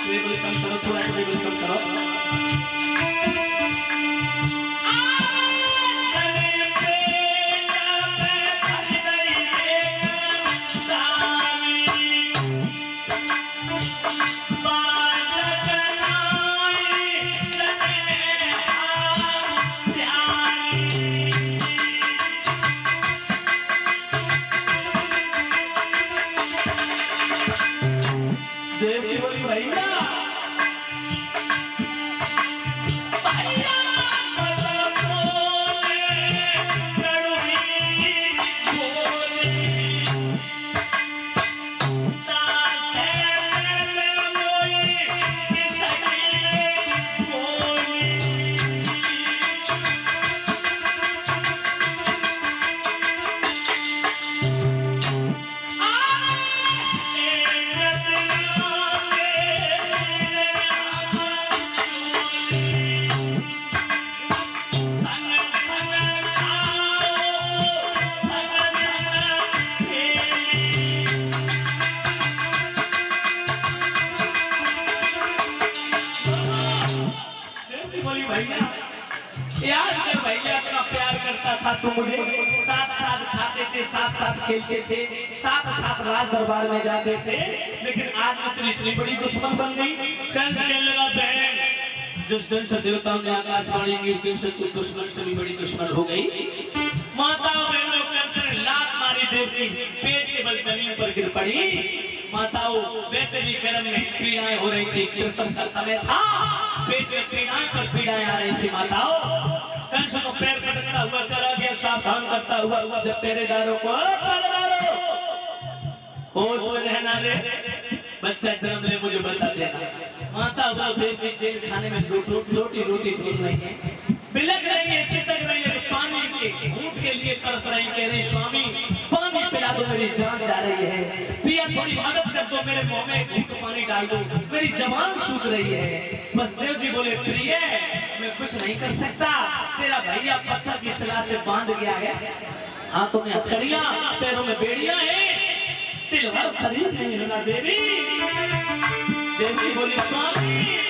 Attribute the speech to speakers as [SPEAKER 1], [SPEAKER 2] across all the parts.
[SPEAKER 1] Treble कम करो, थोड़ा treble कम करो। देव की बोली भैया यार से भैया इतना प्यार करता था, तू मुझे साथ साथ खाते थे, साथ साथ खेलते थे, साथ साथ राज दरबार में जाते थे, लेकिन आज तो इतनी बड़ी दुश्मन बन गई। कंस कहने लगा बहन, जिस दिन से देवताओं ने आकाशवाणी की, उस दिन से दुश्मन से भी बड़ी दुश्मन हो गई। माताओं बहनों कंस ने लात मारी, देव की पेट के बल जमीन पर गिर पड़ी। माताओं वैसे भी गर्म में पीड़ाएं हो रही थी, कृष्ण का समय था, पेट में पीड़ाएं पर पीड़ाएं आ रही थी। माताओं कंस को पैर पटकता हुआ चला गया, सावधान करता हुआ जब पहरेदारों को होश में रहना रे, बच्चा जन्म ले मुझे बता देना। माता देव की जेल खाने में रोटी दूध नहीं है, बिलक रही है, शिक्षक रही है, पानी के घूंट के लिए तरस रही, कह रही स्वामी पानी पिला दो, मेरी जान जा रही है, पिया थोड़ी मदद कर दो, मेरे मुंह में घूंट पानी डाल दो, मेरी जबान सूख रही है। बस देव जी बोले प्रिय मैं कुछ नहीं कर सकता, तेरा भैया पत्थर की शिला से बांध गया है, हाथों में हथकड़ियां, पैरों में बेड़ियां है, दिल भर शरीर नहीं होना देवी। देवी बोली स्वामी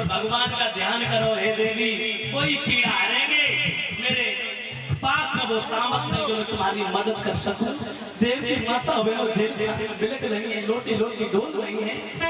[SPEAKER 1] भगवान का ध्यान करो हे देवी, कोई पीड़ा हरेंगे मेरे पास में वो सामर्थ नहीं जो मैं तुम्हारी मदद कर सकूं। देवी माता हुए बिलक रही है, लोटी डोल रही है।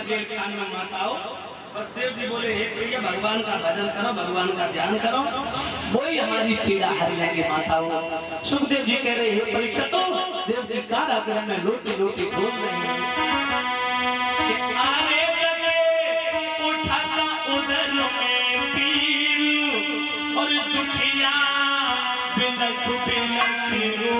[SPEAKER 1] जेल खाने में माताओं। बसदेव जी बोले हे प्रिय भगवान का भजन करो, भगवान का ध्यान करो, वही हमारी पीड़ा हर लेंगे माताओं। सुखदेव जी कह रहे हे परीक्षित, देव जी कारागृह में लोटी लोटी बोल रहे हैं आने जगे उठाता उधर में पीर और दुखिया बिलख बिलख रो।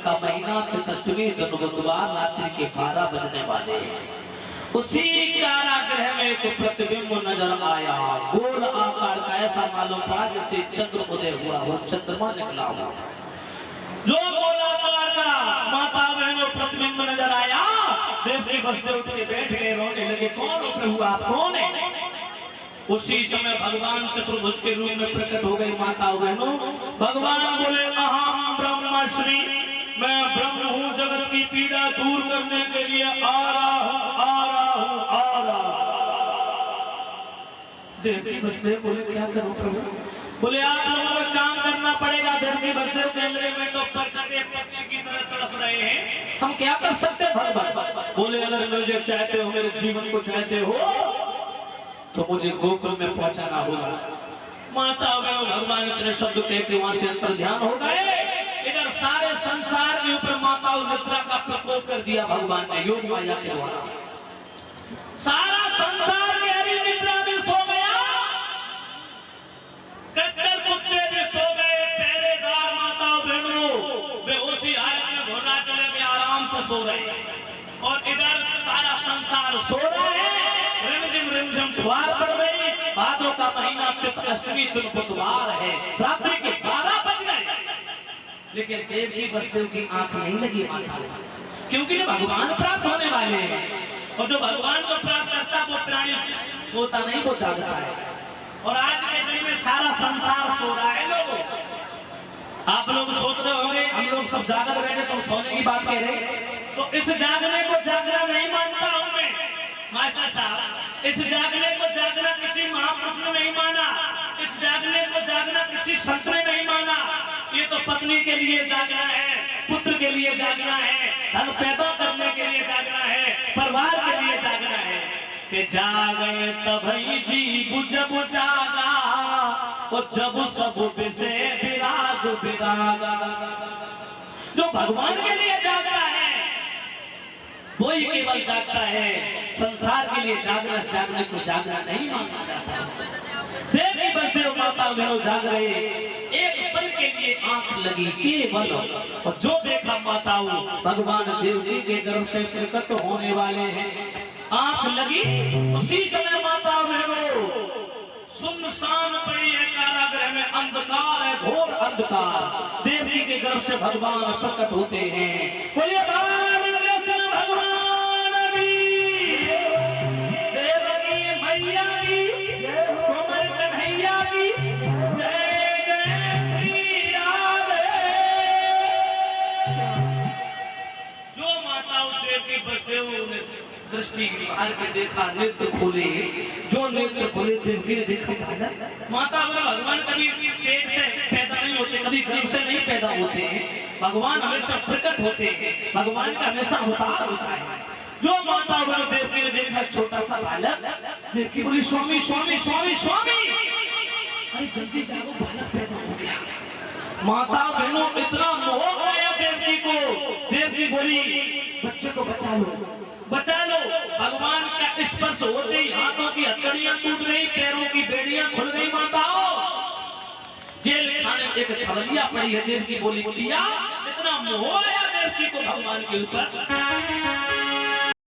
[SPEAKER 1] का महीना अष्टमी दिन बुधवार रात्रि के 12 बजने वाले हैं। उसी कारागृह में एक प्रतिबिंब नजर आया, गोल आकार का, ऐसा मालूम पड़ा जैसे चंद्र उदय हुआ हो, चंद्रमा निकला हुआ। जो गोल आकार का माता बहनों प्रतिबिंब नजर आया, देवकी बसदेव उठ के बैठ गए, रोने लगे, कौन हुआ, आप कौन है? उसी समय भगवान चतुर्भुज के रूप में प्रकट हो गई माता बहनों। भगवान बोले अहम ब्रह्मश्री, मैं ब्रह्म हूँ, जगत की पीड़ा दूर करने के लिए आ रहा हूँ। देवकी बसदेव बोले क्या करूं प्रभु? बोले आप लोगों को काम करना पड़ेगा। देवकी बसदेव केंद्र में तो पक्षी की तरह तड़प रहे हैं, हम क्या कर सकते हैं भगवान? बोले अगर मुझे चाहते हो, मेरे जीवन को चाहते हो, तो मुझे गोकुल में पहुंचाना होगा। माता भगवान इतने शब्द कहते वहां से अंतर ध्यान हो गए। इधर सारे संसार के ऊपर माताओं निद्रा का प्रकोप कर दिया भगवान ने योग माया के द्वारा। सारा संसार गहरी निद्रा में सो गया, कट्टर कुत्ते भी सो गए, पहरेदार माताओं बहनों वे उसी हालत में घोड़ाटले में आराम से सो रहे। और इधर सारा संसार सो रहा है। रिमझिम फुहार पड़ गई। भादों का महीना अष्टमी दिन बुधवार है, रात्रि के 12 बज गए, लेकिन देवकी बसदेव की आंख नहीं लगी माता, क्योंकि भगवान प्राप्त होने वाले हैं। और जो भगवान को प्राप्त करता वो प्राणी सोता नहीं, वो जागता है। और आज के दिन में सारा संसार सो रहा है। लोगों, आप लोग सोच रहे होंगे हम लोग सब जागर बैठे तो सोने की बात कह रहे, तो इस जागने को जागना नहीं मानता हूं मैं मास्टर साहब। इस जागने को जागना किसी महापुरुष ने नहीं माना, इस जागने को जागना किसी संत ने नहीं माना। ये तो पत्नी के लिए जागना है, पुत्र के लिए जागना है, धन पैदा करने के लिए जागना है, परिवार के लिए जागना है। कि जागे तभी जी जब जागा, और जब सब से विराग विरागा। जो भगवान के लिए जागता है वही केवल जागता है, संसार के लिए जागने को जागना नहीं माना जाता। देवकी बसदेव माता बहनों जाग रहे, एक पल के लिए आंख लगी केवल, और जो देखा माताओं भगवान देवकी के गर्भ से प्रकट होने वाले हैं। आंख लगी, उसी समय माता बहनों सुनसान पड़ी है कारागृह में, अंधकार है, घोर अंधकार। देवकी के गर्भ से भगवान प्रकट होते हैं। बोलिए भगवान की, देवकी मैया की, कोमल कन्हैया की जय जय श्री राधे। जो माताओं देवकी बसदेव ने दृष्टि बाहर के देखा, नेत्र खोले, जो नेत्र खोले देवकी ने देखा माता भगवान कभी पेट से से नहीं पैदा होते हैं, भगवान हमेशा प्रकट होते हैं, भगवान का हमेशा अवतार होता है। जो माता बनो देवकी ने देखा छोटा सा बालक, देवकी बोली स्वामी स्वामी स्वामी स्वामी, अरे जल्दी जाओ बालक पैदा हो गया। माता बहनों इतना मोह आया देवकी को, देवकी बोली बच्चे को बचा लो बचा लो। भगवान का स्पर्श होते ही हाथों की हथकड़ियां टूट गई, पैरों की बेड़ियां खुल गई। माताओं जेल खाने में एक छवलिया पड़ी है, देवकी बोली बोलिया इतना मोह आया देवकी को भगवान के ऊपर।